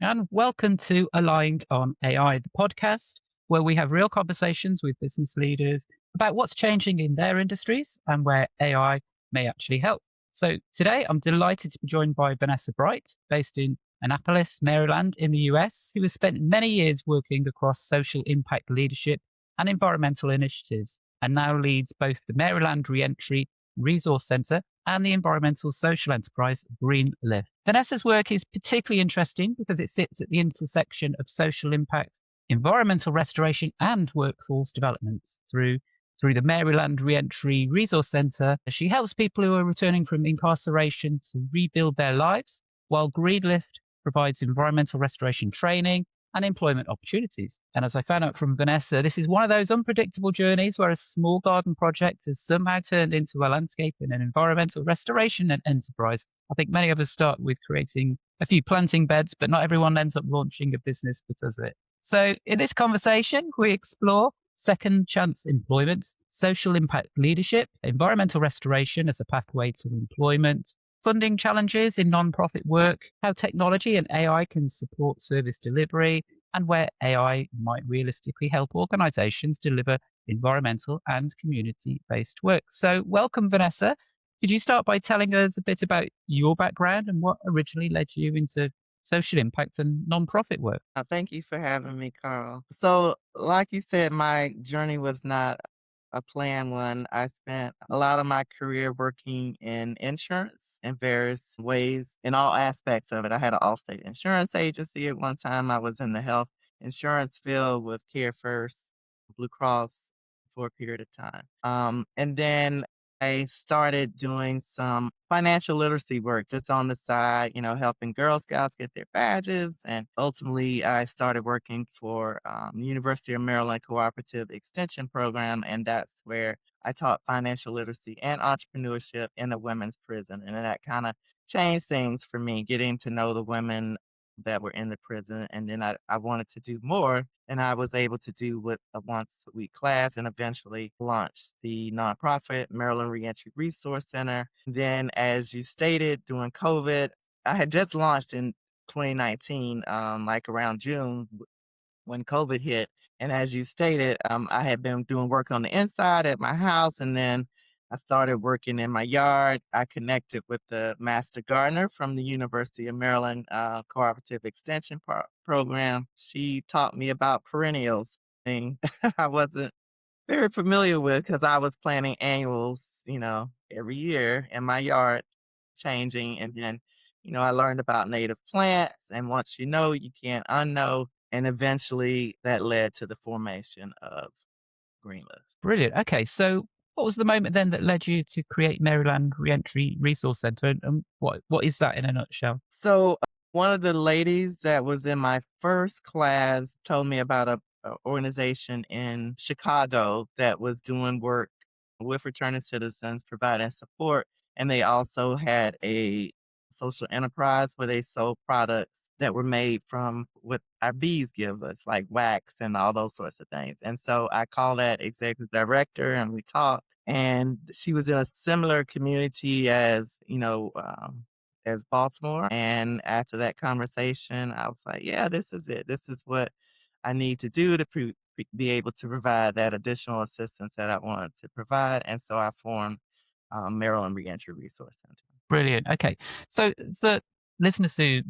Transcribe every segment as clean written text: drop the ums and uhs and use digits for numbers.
and welcome to Aligned on AI, the podcast where we have real conversations with business leaders about what's changing in their industries and where AI may actually help. So today I'm delighted to be joined by Vanessa Bright, based in Annapolis, Maryland, in the US, who has spent many years working across social impact leadership and environmental initiatives, and now leads both the Maryland Reentry Resource Center and the environmental social enterprise GreenLift. Vanessa's work is particularly interesting because it sits at the intersection of social impact, environmental restoration, and workforce development through the Maryland Reentry Resource Center. She helps people who are returning from incarceration to rebuild their lives, while GreenLift provides environmental restoration training and employment opportunities. And as I found out from Vanessa, this is one of those unpredictable journeys where a small garden project has somehow turned into a landscape and an environmental restoration and enterprise. I think many of us start with creating a few planting beds, but not everyone ends up launching a business because of it. So in this conversation, we explore second chance employment, social impact leadership, environmental restoration as a pathway to employment, funding challenges in non-profit work, how technology and AI can support service delivery, and where AI might realistically help organizations deliver environmental and community-based work. So welcome, Vanessa. Could you start by telling us a bit about your background and what originally led you into social impact and non-profit work? Thank you for having me, Carl. So, like you said, my journey was not a planned one. I spent a lot of my career working in insurance in various ways, in all aspects of it. I had an Allstate insurance agency at one time. I was in the health insurance field with Care First, Blue Cross for a period of time. And then I started doing some financial literacy work just on the side, helping Girl Scouts get their badges. And ultimately, I started working for University of Maryland Cooperative Extension Program. And that's where I taught financial literacy and entrepreneurship in a women's prison. And that kind of changed things for me, getting to know the women that were in the prison. And then I wanted to do more. And I was able to do with a once a week class and eventually launched the nonprofit Maryland Reentry Resource Center. Then, as you stated, during COVID, I had just launched in 2019, like around June when COVID hit. And as you stated, I had been doing work on the inside at my house, and then I started working in my yard. I connected with the master gardener from the University of Maryland Cooperative Extension Program. She taught me about perennials, thing I wasn't very familiar with because I was planting annuals, every year in my yard, changing. And then, I learned about native plants. And once you know, you can't unknow. And eventually that led to the formation of GreenLift. Brilliant. Okay, so what was the moment then that led you to create Maryland Reentry Resource Center, and what is that in a nutshell? So one of the ladies that was in my first class told me about a organization in Chicago that was doing work with returning citizens, providing support, and they also had a social enterprise where they sold products that were made from what our bees give us, like wax and all those sorts of things. And so I called that executive director and we talked. And she was in a similar community as Baltimore. And after that conversation, I was like, yeah, this is it. This is what I need to do to be able to provide that additional assistance that I wanted to provide. And so I formed Maryland Reentry Resource Center. Brilliant. Okay, so for listeners who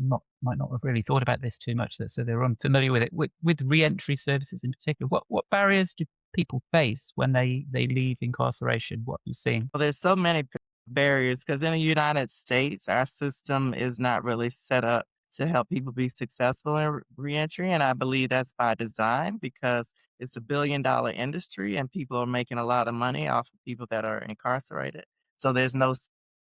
might not have really thought about this too much, so they're unfamiliar with it, with reentry services in particular, what barriers do people face when they leave incarceration? What you've seen? Well, there's so many barriers because in the United States, our system is not really set up to help people be successful in reentry. And I believe that's by design because it's a $1 billion industry and people are making a lot of money off of people that are incarcerated. So there's no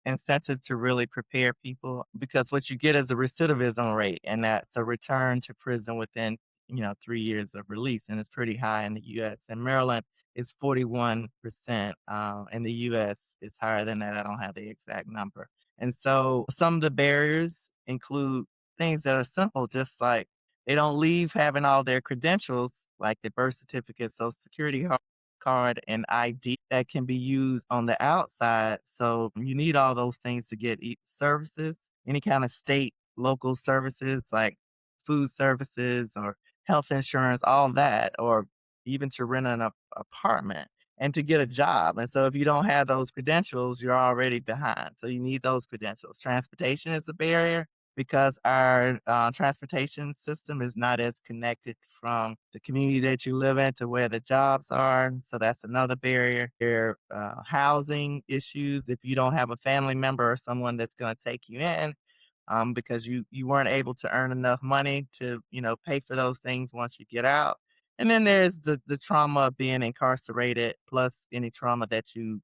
incentive to really prepare people because what you get is a recidivism rate, and that's a return to prison within 3 years of release, and it's pretty high in the U.S. In Maryland, it's 41%. In the U.S., it's higher than that. I don't have the exact number. And so some of the barriers include things that are simple, just like they don't leave having all their credentials, like the birth certificate, social security card, and ID that can be used on the outside. So you need all those things to get services, any kind of state, local services like food services or health insurance, all that, or even to rent an apartment and to get a job. And so if you don't have those credentials, you're already behind. So you need those credentials. Transportation is a barrier because our transportation system is not as connected from the community that you live in to where the jobs are. So that's another barrier. There are housing issues if you don't have a family member or someone that's going to take you in. Because you weren't able to earn enough money to pay for those things once you get out. And then there's the trauma of being incarcerated, plus any trauma that you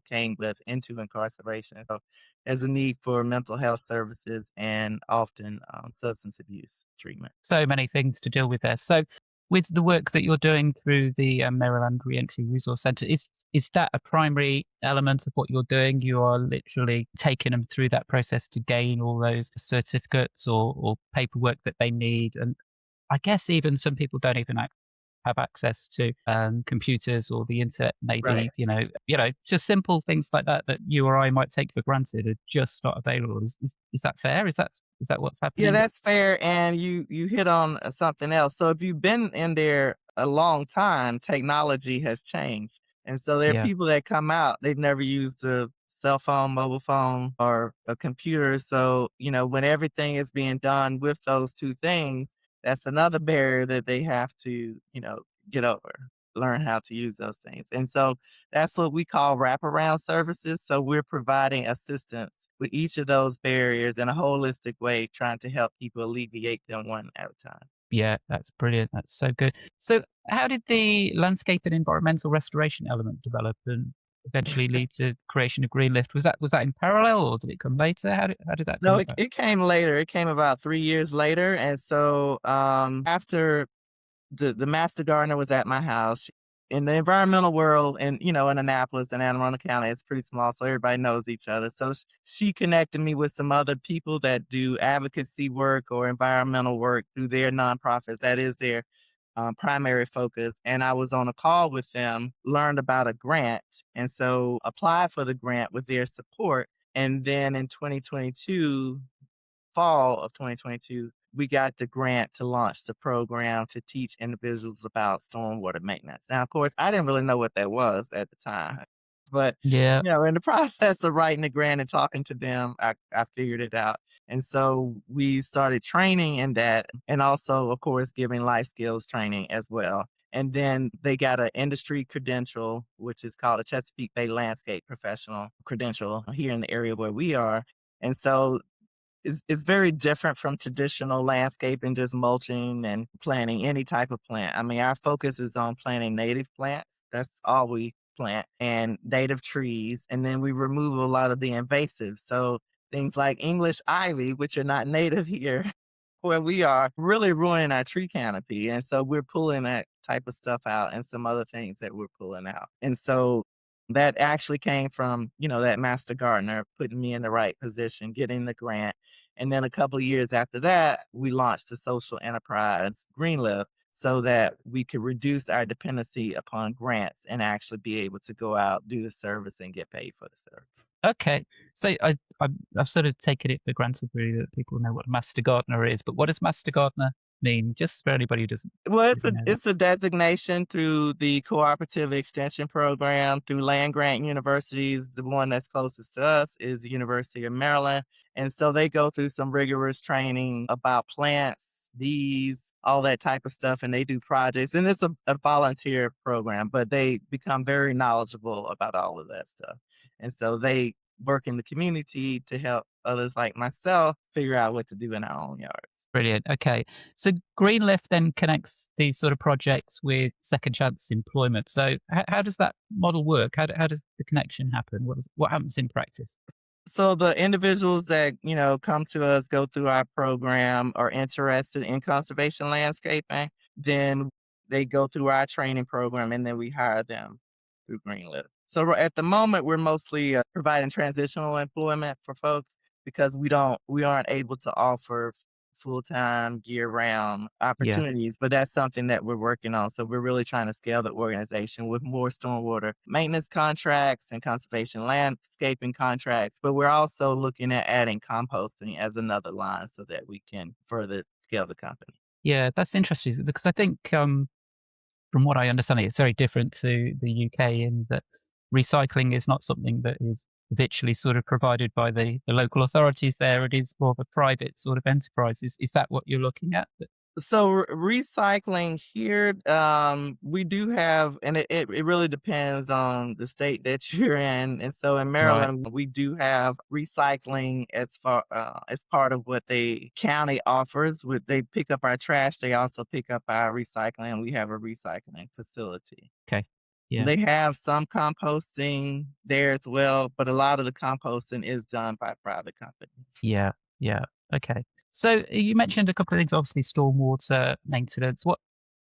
came with into incarceration. So there's a need for mental health services and often substance abuse treatment. So many things to deal with there. So, with the work that you're doing through the Maryland Reentry Resource Center, is that a primary element of what you're doing? You are literally taking them through that process to gain all those certificates or paperwork that they need, and I guess even some people don't even have access to computers or the internet. Right. Maybe just simple things like that that you or I might take for granted are just not available. Is that fair? Is that what's Yeah, happening? that's fair, and you hit on something else. So if you've been in there a long time, technology has changed, and so there are Yeah. people that come out, they've never used a cell phone, mobile phone, or a computer. So when everything is being done with those two things, that's another barrier that they have to get over, learn how to use those things, and so that's what we call wraparound services. So we're providing assistance with each of those barriers in a holistic way, trying to help people alleviate them one at a time. Yeah, that's brilliant. That's so good. So, how did the landscape and environmental restoration element develop and eventually lead to creation of GreenLift? Was that in parallel or did it come later? How did that No, come it, about? it came later. It came about 3 years later. And so after the master gardener was at my house in the environmental world, and in Annapolis and Anne Arundel County, it's pretty small, so everybody knows each other. So she connected me with some other people that do advocacy work or environmental work through their nonprofits. That is their primary focus. And I was on a call with them, learned about a grant, and so applied for the grant with their support. And then in 2022, fall of 2022, we got the grant to launch the program to teach individuals about stormwater maintenance. Now, of course, I didn't really know what that was at the time, but Yeah. in the process of writing the grant and talking to them, I figured it out. And so we started training in that, and also, of course, giving life skills training as well. And then they got an industry credential, which is called a Chesapeake Bay Landscape Professional credential here in the area where we are. And so it's very different from traditional landscaping, just mulching and planting any type of plant. I mean, our focus is on planting native plants. That's all we plant, and native trees. And then we remove a lot of the invasives. So things like English ivy, which are not native here, where we are, really ruining our tree canopy. And so we're pulling that type of stuff out and some other things that we're pulling out. And so that actually came from, that master gardener putting me in the right position, getting the grant. And then a couple of years after that, we launched the social enterprise GreenLift so that we could reduce our dependency upon grants and actually be able to go out, do the service, and get paid for the service. Okay. So I've sort of taken it for granted really that people know what a master gardener is, but what does master gardener mean? Just for anybody who doesn't Well, it's really a know that. it's a designation through the cooperative extension program through land grant universities. The one that's closest to us is the University of Maryland, and so they go through some rigorous training about plants, bees, all that type of stuff, and they do projects. And it's a volunteer program, but they become very knowledgeable about all of that stuff, and so they work in the community to help others like myself figure out what to do in our own yards. Brilliant. Okay. So GreenLift then connects these sort of projects with second chance employment. So how does that model work? How does the connection happen? What happens in practice? So the individuals that, come to us, go through our program, are interested in conservation landscaping, then they go through our training program and then we hire them through Greenlift. So at the moment, we're mostly providing transitional employment for folks because we aren't able to offer full-time year-round Yeah. opportunities, but that's something that we're working on. So we're really trying to scale the organization with more stormwater maintenance contracts and conservation landscaping contracts, but we're also looking at adding composting as another line so that we can further scale the company. Yeah, that's interesting because I think, from what I understand, it's very different to the UK in that recycling is not something that is habitually sort of provided by the local authorities there. It is more of a private sort of enterprise. Is that what you're looking at? So recycling here, we do have, and it really depends on the state that you're in. And so in Right. Maryland, we do have recycling as part of what the county offers. They pick up our trash, they also pick up our recycling. We have a recycling facility. Okay. Yeah. They have some composting there as well, but a lot of the composting is done by private companies. Yeah. Yeah. Okay. So you mentioned a couple of things, obviously stormwater maintenance. What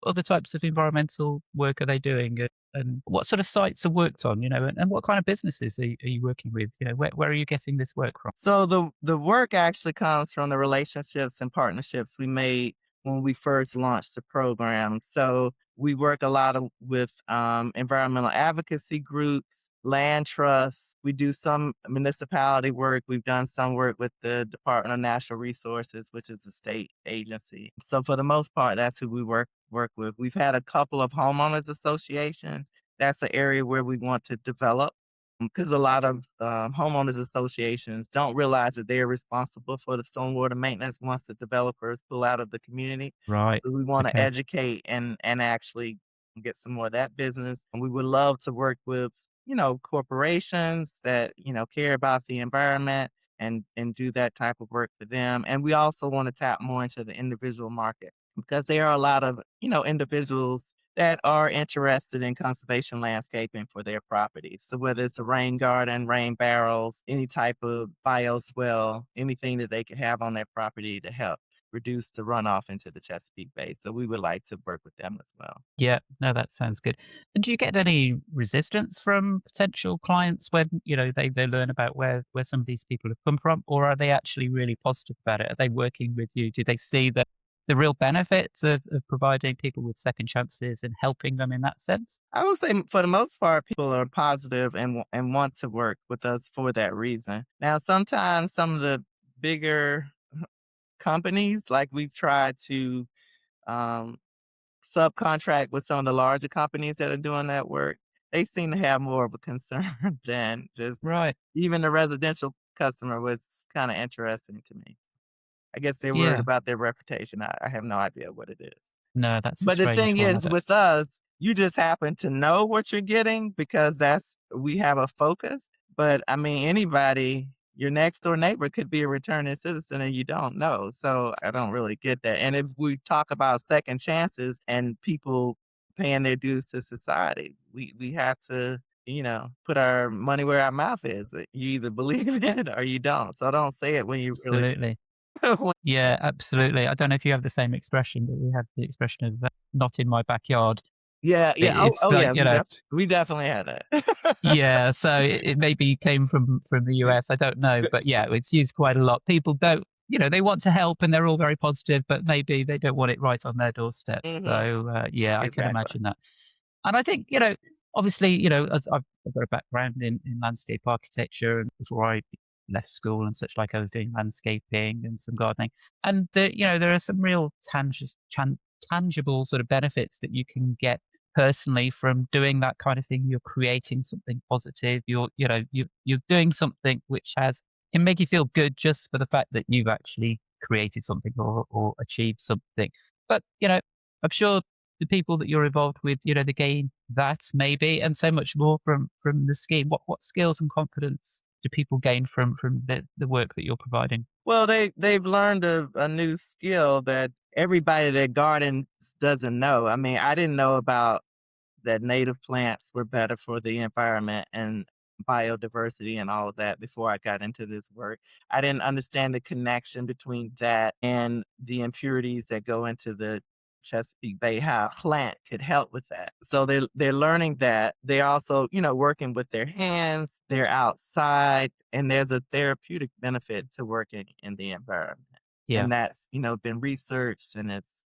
other types of environmental work are they doing? And what sort of sites are worked on, and what kind of businesses are you working with? Where are you getting this work from? So the work actually comes from the relationships and partnerships we made when we first launched the program. So we work a lot with environmental advocacy groups, land trusts. We do some municipality work. We've done some work with the Department of Natural Resources, which is a state agency. So for the most part, that's who we work with. We've had a couple of homeowners associations. That's an area where we want to develop because a lot of homeowners associations don't realize that they are responsible for the stormwater maintenance once the developers pull out of the community. Right. So we want to Okay. educate and actually get some more of that business. And we would love to work with corporations that care about the environment and do that type of work for them. And we also want to tap more into the individual market because there are a lot of individuals that are interested in conservation landscaping for their properties. So whether it's a rain garden, rain barrels, any type of bioswale, anything that they could have on their property to help reduce the runoff into the Chesapeake Bay. So we would like to work with them as well. Yeah. No, that sounds good. And do you get any resistance from potential clients when, they learn about where some of these people have come from, or are they actually really positive about it? Are they working with you? Do they see the real benefits of providing people with second chances and helping them in that sense? I would say for the most part, people are positive and want to work with us for that reason. Now, sometimes some of the bigger companies, like we've tried to um, subcontract with some of the larger companies that are doing that work, they seem to have more of a concern than just Right. even the residential customer was kind of interesting to me. I guess they're worried Yeah. about their reputation. I have no idea what it is. No, that's a But the strange thing one. I is, don't. with us, you just happen to know what you're getting because we have a focus. But I mean, anybody, your next door neighbor could be a returning citizen and you don't know. So I don't really get that. And if we talk about second chances and people paying their dues to society, we have to, put our money where our mouth is. You either believe in it or you don't. So don't say it when you really Absolutely. when Yeah, absolutely. I don't know if you have the same expression, but we have the expression of "not in my backyard." Yeah, yeah. It's Yeah, like, we definitely had that. yeah, so it maybe came from the US, I don't know, but yeah, it's used quite a lot. People don't, they want to help and they're all very positive, but maybe they don't want it right on their doorstep. Mhm. So, yeah, I can Exactly. imagine that. And I think, obviously, as I've got a background in landscape architecture, and before I left school and such, like I was doing landscaping and some gardening. And there are some real tangible sort of benefits that you can get personally from doing that kind of thing. You're creating something positive. You're doing something which can make you feel good just for the fact that you've actually created something or achieved something. But, I'm sure the people that you're involved with, they gain that maybe and so much more from the scheme. What skills and confidence do people gain from the work that you're providing? Well, they've learned a new skill that everybody that gardens doesn't know. I mean, I didn't know about that native plants were better for the environment and biodiversity and all of that before I got into this work. I didn't understand the connection between that and the impurities that go into the Chesapeake Bay, how a plant could help with that. So they're learning that. They're also, working with their hands, they're outside, and there's a therapeutic benefit to working in the environment. Yeah. And that's, been researched and it's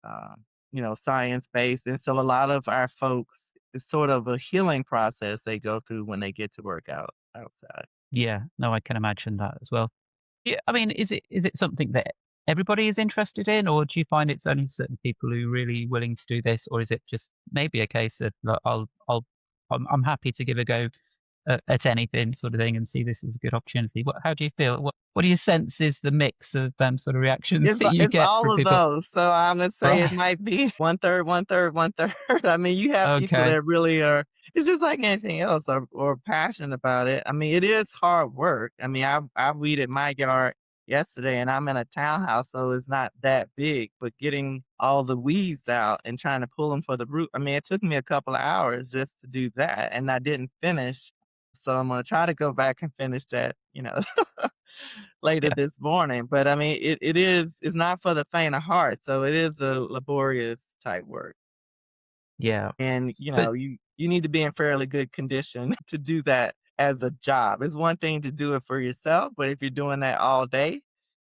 science based. And so a lot of our folks, it's sort of a healing process they go through when they get to work outside. Yeah. No, I can imagine that as well. Yeah, I mean, is it something that everybody is interested in, or do you find it's only certain people who are really willing to do this, or is it just maybe a case of like, I'm happy to give a go at anything sort of thing and see this as a good opportunity. How do you feel? What do you sense is the mix of sort of reactions that you It's get all from of people? those. So I'm gonna say it Right. might be one third, one third, one third. I mean, you have people Okay. that really are. It's just like anything else, or passionate about it. I mean, it is hard work. I mean, I weeded my yard yesterday, and I'm in a townhouse, so it's not that big. But getting all the weeds out and trying to pull them for the root. I mean, it took me a couple of hours just to do that, and I didn't finish. So I'm gonna try to go back and finish that. Later Yeah. this morning. But I mean, it's not for the faint of heart. So it is a laborious type work. Yeah. And But you need to be in fairly good condition to do that as a job. It's one thing to do it for yourself, but if you're doing that all day,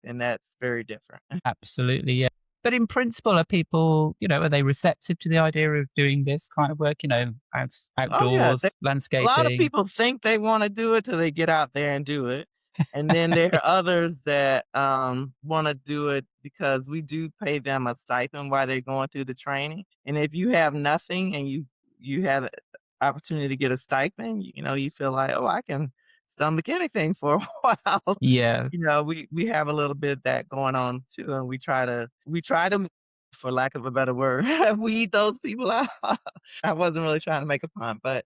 then that's very different. absolutely, yeah. But in principle, are people, are they receptive to the idea of doing this kind of work? Oh, yeah. Outdoors, A lot of landscaping. people think they wanna do it till they get out there and do it. And then there are others that, wanna do it because we do pay them a stipend while they're going through the training. And if you have nothing and you have a opportunity to get a stipend, you feel like, "Oh, I can stomach anything for a while." Yeah. We have a little bit of that going on too, and we try to, for lack of a better word, weed those people out. I wasn't really trying to make a pun, but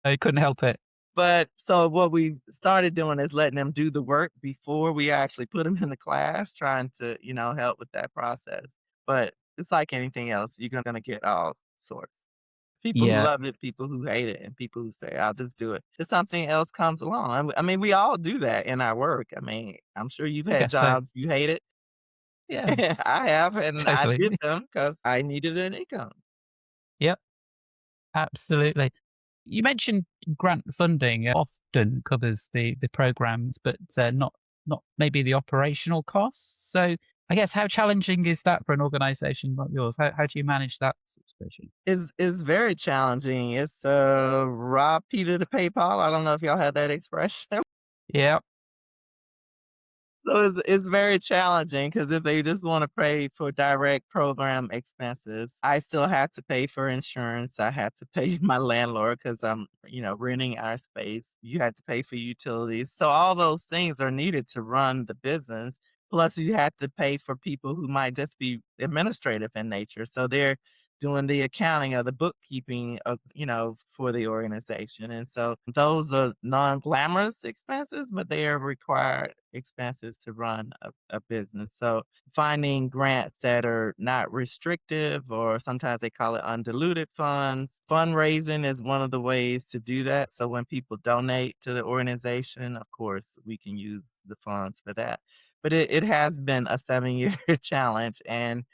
I couldn't help it. so what we started doing is letting them do the work before we actually put them in the class, trying to, help with that process. But it's like anything else, you're gonna get all sorts. People who Yeah, love it, people who hate it, and people who say, "I'll just do it." If something else comes along. I mean, we all do that in our work. I mean, I'm sure you've I had guess so. jobs you hated. Yeah, I have, and I totally. did them because I needed an income. Yep, absolutely. You mentioned grant funding often covers the programs, but not maybe the operational costs. So I guess how challenging is that for an organization like yours? How do you manage that situation? Is very challenging. It's, rob Peter to pay Paul. I don't know if y'all have that expression. Yeah. So it's very challenging because if they just wanna pay for direct program expenses, I still have to pay for insurance. I have to pay my landlord because 'cause I'm, renting our space. You have to pay for utilities. So all those things are needed to run the business. Plus, you have to pay for people who might just be administrative in nature. So they're doing the accounting or the bookkeeping for the organization. And so those are non-glamorous expenses, but they are required expenses to run a business. So finding grants that are not restrictive, or sometimes they call it undiluted funds. Fundraising is one of the ways to do that. So when people donate to the organization, of course, we can use the funds for that. But it has been a 7 year challenge. And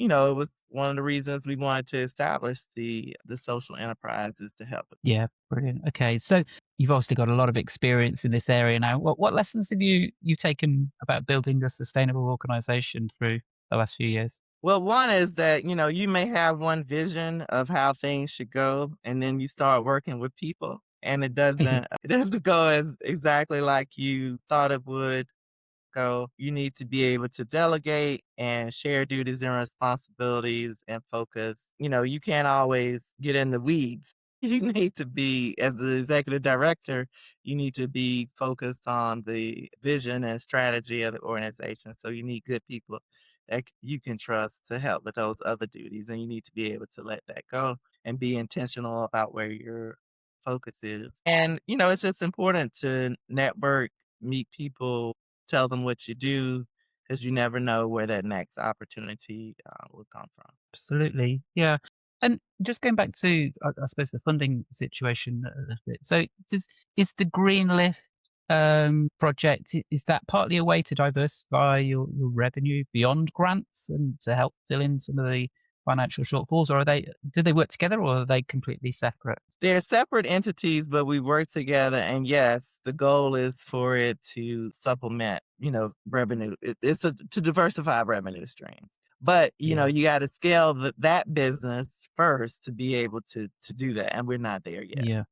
it was one of the reasons we wanted to establish the social enterprises to help. Yeah, brilliant. Okay, so you've obviously got a lot of experience in this area now. What lessons have you taken about building a sustainable organization through the last few years? Well, one is that, you may have one vision of how things should go, and then you start working with people, and it doesn't go as exactly like you thought it would go. You need to be able to delegate and share duties and responsibilities and focus. You can't always get in the weeds. You need to be, as the executive director, you need to be focused on the vision and strategy of the organization. So you need good people that you can trust to help with those other duties. And you need to be able to let that go and be intentional about where your focus is. And, it's just important to network, meet people, tell them what you do, because you never know where that next opportunity, will come from. Absolutely, yeah. And just going back to, I suppose, the funding situation a little bit. So, is the GreenLift project is that partly a way to diversify your revenue beyond grants and to help fill in some of the financial shortfalls, or do they work together, or are they completely separate? They're separate entities, but we work together, and yes, the goal is for it to supplement, revenue. It's to diversify revenue streams. But, Yeah. you gotta scale that business first to be able to do that, and we're not there yet. Yeah.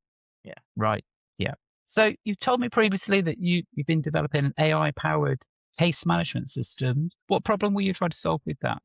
Yeah. Right. Yeah. So you've told me previously that you've been developing an AI powered case management system. What problem were you trying to solve with that?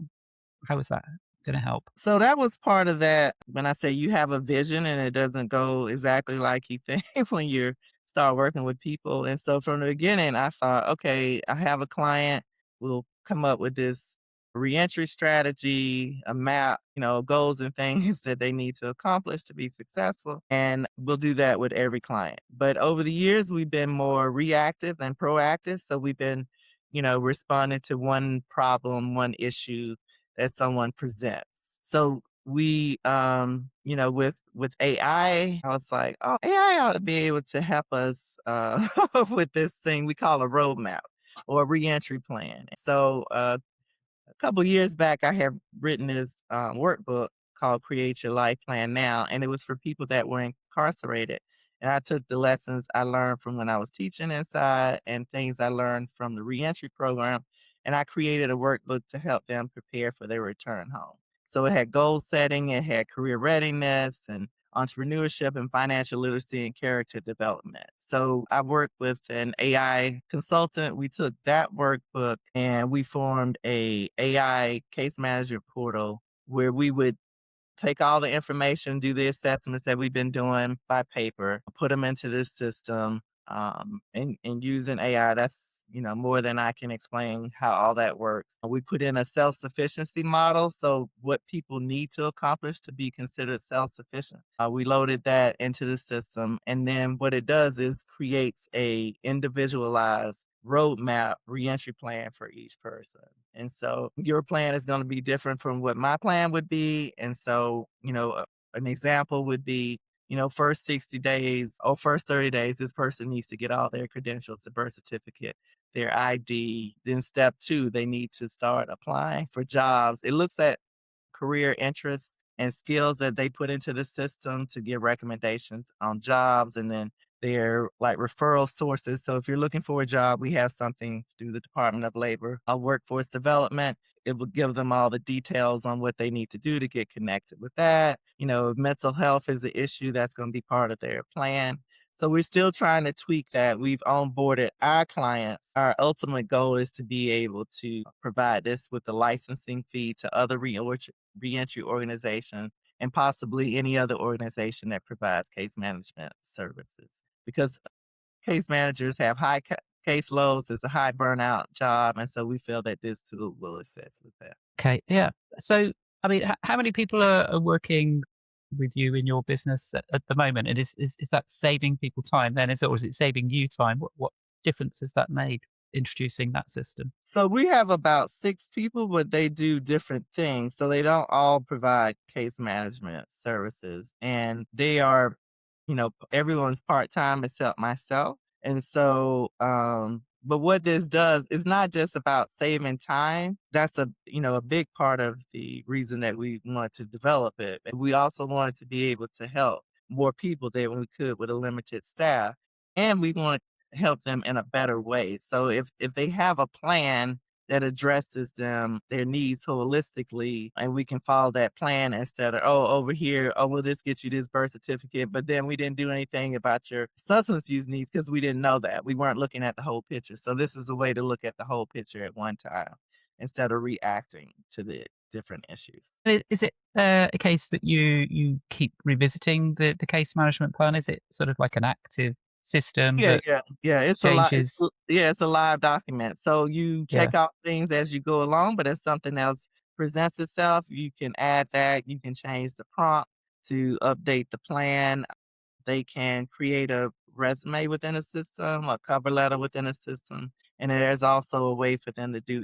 How was that going to help? So that was part of that when I say you have a vision and it doesn't go exactly like you think when you start working with people. And so from the beginning, I thought, okay, I have a client, we'll come up with this reentry strategy, a map, goals and things that they need to accomplish to be successful. And we'll do that with every client. But over the years, we've been more reactive than proactive. So we've been, responding to one problem, one issue that someone presents. So we, with AI, I was like, oh, AI ought to be able to help us with this thing we call a roadmap or a reentry plan. So a couple years back, I had written this workbook called Create Your Life Plan Now, and it was for people that were incarcerated. And I took the lessons I learned from when I was teaching inside and things I learned from the reentry program, and I created a workbook to help them prepare for their return home. So it had goal setting, it had career readiness, and entrepreneurship and financial literacy and character development. So I worked with an AI consultant. We took that workbook and we formed a AI case management portal where we would take all the information, do the assessments that we've been doing by paper, put them into this system, and using AI. That's more than I can explain how all that works. We put in a self-sufficiency model, so what people need to accomplish to be considered self-sufficient. We loaded that into the system, and then what it does is creates a individualized roadmap reentry plan for each person. And so your plan is going to be different from what my plan would be. And so, an example would be, first 60 days or first 30 days, this person needs to get all their credentials, the birth certificate, their ID. Then step two, they need to start applying for jobs. It looks at career interests and skills that they put into the system to give recommendations on jobs and then their like referral sources. So if you're looking for a job, we have something through the Department of Labor, workforce development. It will give them all the details on what they need to do to get connected with that. If mental health is an issue, that's going to be part of their plan. So we're still trying to tweak that. We've onboarded our clients. Our ultimate goal is to be able to provide this with the licensing fee to other reentry organizations and possibly any other organization that provides case management services. Because case managers have high case loads, it's a high burnout job, and so we feel that this tool will assist with that. Okay, yeah. So, I mean, how many people are working with you in your business at the moment? And is that saving people time then? Or is it saving you time? What difference has that made introducing that system? So we have about 6 people, but they do different things. So they don't all provide case management services. And they are, everyone's part-time except myself. And so, but what this does is not just about saving time. That's a big part of the reason that we wanted to develop it. And we also wanted to be able to help more people than we could with a limited staff. And we want help them in a better way. So if they have a plan that addresses their needs holistically and we can follow that plan instead of over here, we'll just get you this birth certificate, but then we didn't do anything about your substance use needs because we didn't know that. We weren't looking at the whole picture. So this is a way to look at the whole picture at one time instead of reacting to the different issues. Is it a case that you keep revisiting the case management plan? Is it sort of like an active system Yeah, that yeah, yeah, it's a lot changes? yeah, it's a live document, so you Yeah. check out things as you go along, but if something else presents itself, you can add that, you can change the prompt to update the plan. They can create a resume within a system, a cover letter within a system, and then there's also a way for them to do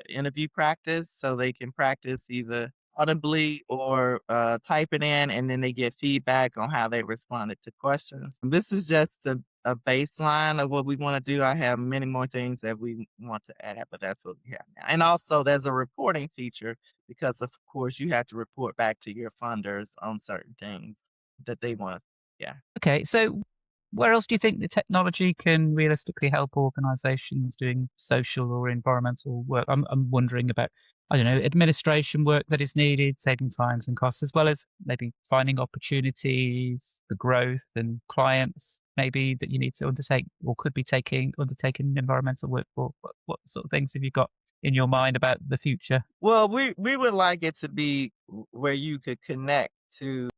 interview practice, so they can practice either audibly or type it in, and then they get feedback on how they responded to questions. This is just a baseline of what we want to do. I have many more things that we want to add, but that's what we have now. And also, there's a reporting feature because, of course, you have to report back to your funders on certain things that they want. Yeah. Okay, so where else do you think the technology can realistically help organizations doing social or environmental work? I'm wondering about, I don't know, administration work that is needed, saving times and costs, as well as maybe finding opportunities for growth and clients. maybe that you need to undertake or could be undertaking environmental work for? What sort of things have you got in your mind about the future? Well, we would like it to be where you could connect to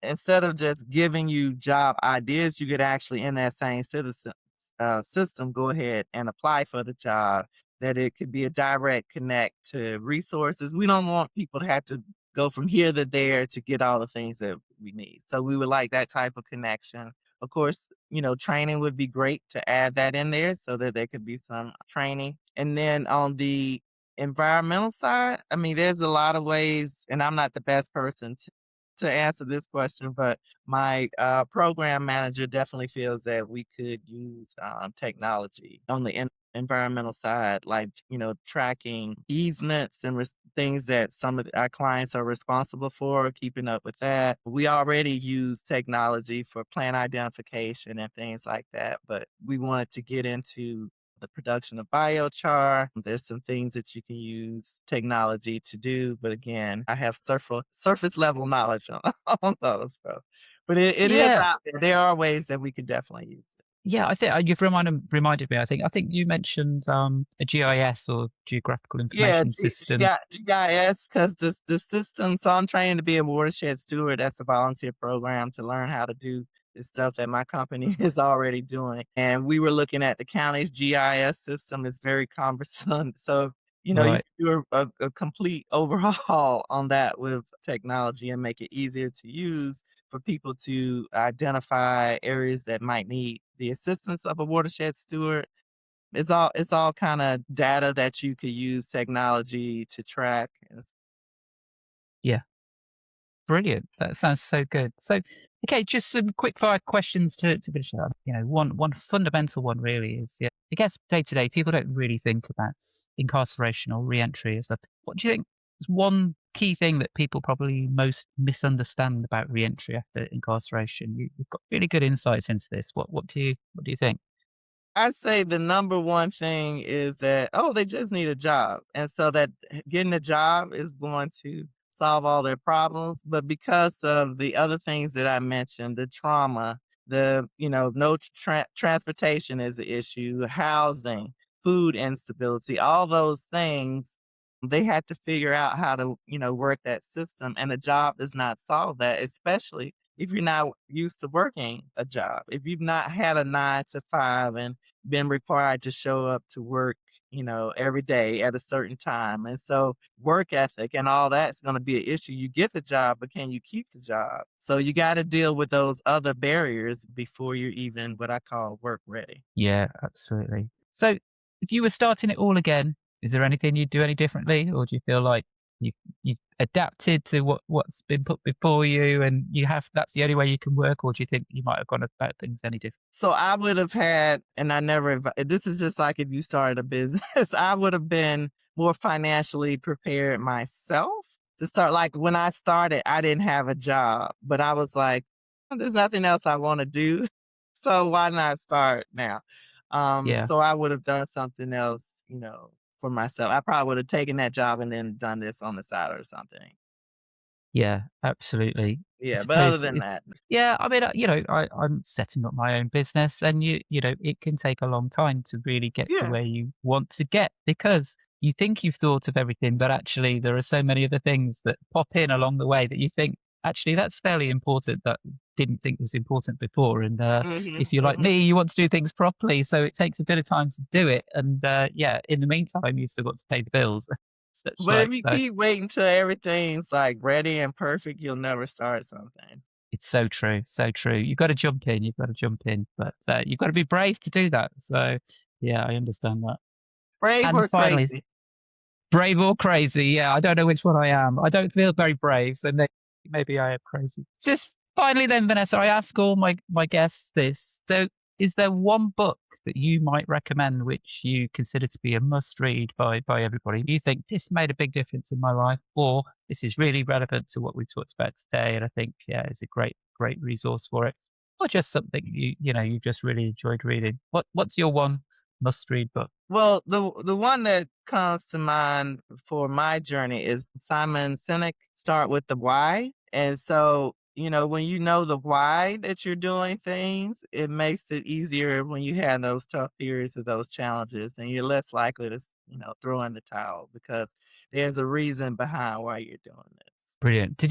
instead of just giving you job ideas, you could actually in that same system go ahead and apply for the job, that it could be a direct connect to resources. We don't want people to have to go from here to there to get all the things that we need. So we would like that type of connection. Of course, training would be great to add that in there so that there could be some training. And then on the environmental side, I mean, there's a lot of ways, and I'm not the best person to answer this question, but my program manager definitely feels that we could use technology on the environmental side, like, tracking easements and things that some of our clients are responsible for, keeping up with that. We already use technology for plant identification and things like that, but we wanted to get into the production of biochar. There's some things that you can use technology to do, but again, I have surface level knowledge on, on those. So, but it is Yeah. out there. There are ways that we could definitely use it. Yeah, I think you've reminded me. I think you mentioned a GIS or geographical Yeah, information system. GIS, because the system. So I'm trained to be a watershed steward. That's a volunteer program to learn how to do the stuff that my company is already doing. And we were looking at the county's GIS system. It's very cumbersome. So you Right. do a complete overhaul on that with technology and make it easier to use for people to identify areas that might need the assistance of a watershed steward. It's all kinda data that you could use technology to track and Yeah. Brilliant. That sounds so good. So, okay, just some quick fire questions to finish up. One fundamental one really is, yeah, I guess day to day people don't really think about incarceration or reentry as stuff. What do you think is one key thing that people probably most misunderstand about reentry after incarceration? You've got really good insights into this. What do you think? I'd say the number one thing is that, oh, they just need a job. And so that getting a job is going to solve all their problems. But because of the other things that I mentioned, the trauma, no transportation is an issue, housing, food instability, all those things, they had to figure out how to, work that system. And a job does not solve that, especially if you're not used to working a job. If you've not had a 9 to 5 and been required to show up to work, every day at a certain time. And so work ethic and all that's going to be an issue. You get the job, but can you keep the job? So you got to deal with those other barriers before you're even what I call work ready. Yeah, absolutely. So, if you were starting it all again, is there anything you'd do any differently, or do you feel like you've adapted to what's been put before you, and that's the only way you can work, or do you think you might have gone about things any different? So I would have had, and I never, this is just like if you started a business, I would have been more financially prepared myself to start. Like when I started, I didn't have a job, but I was like, there's nothing else I want to do. So why not start now? Yeah, So I would have done something else, for myself. I probably would have taken that job and then done this on the side or something. yeah, absolutely. I Yeah. But other suppose than that, yeah, I mean, I'm setting up my own business, and it can take a long time to really get to yeah. where you want to get because you think you've thought of everything, but actually there are so many other things that pop in along the way that you think actually that's fairly important that didn't think was important before. And if you're like Hmm. me, you want to do things properly, so it takes a bit of time to do it. And yeah, in the meantime, you've still got to pay the bills, such But if like you so. keep waiting till everything's, like, ready and perfect, you'll never start something. It's so true, so true. You've got to jump in. You've got to jump in, but you've got to be brave to do that. So, yeah, I understand that. Brave And or finally, crazy? brave or crazy? Yeah, I don't know which one I am. I don't feel very brave, so maybe I am crazy. Just finally, then, Vanessa, I ask all my guests this. So, is there one book that you might recommend which you consider to be a must read by everybody? Do you think this made a big difference in my life, or this is really relevant to what we talked about today? And I think yeah, it's a great resource for it, or just something you just really enjoyed reading. What's your one must read book? Well, the one that comes to mind for my journey is Simon Sinek, Start with the Why. And so, when you know the why that you're doing things, it makes it easier when you have those tough periods or those challenges, and you're less likely to, throw in the towel because there's a reason behind why you're doing this. Brilliant.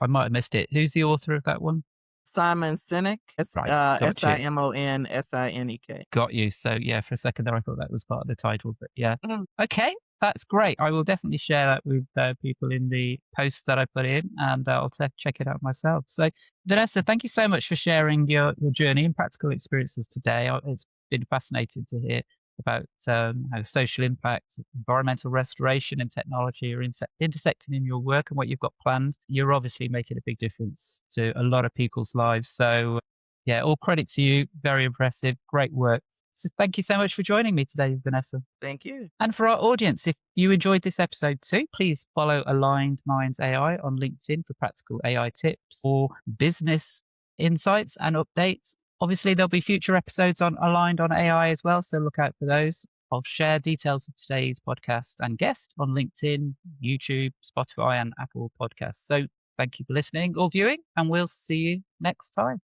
I might have missed it. Who's the author of that one? Simon Sinek, Right. Got you. Simonsinek. Got you. So yeah, for a second there, I thought that was part of the title, but yeah. Mm, Okay, that's great. I will definitely share that with people in the posts that I put in, and I'll check it out myself. So, Vanessa, thank you so much for sharing your journey and practical experiences today. It's been fascinating to hear about how social impact, environmental restoration, and technology are intersecting in your work and what you've got planned. You're obviously making a big difference to a lot of people's lives. So, yeah, all credit to you. Very impressive. Great work. So thank you so much for joining me today, Vanessa. Thank you. And for our audience, if you enjoyed this episode too, please follow Aligned Minds AI on LinkedIn for practical AI tips or business insights and updates. Obviously, there'll be future episodes on Aligned on AI as well, so look out for those. I'll share details of today's podcast and guest on LinkedIn, YouTube, Spotify, and Apple Podcasts. So thank you for listening or viewing, and we'll see you next time.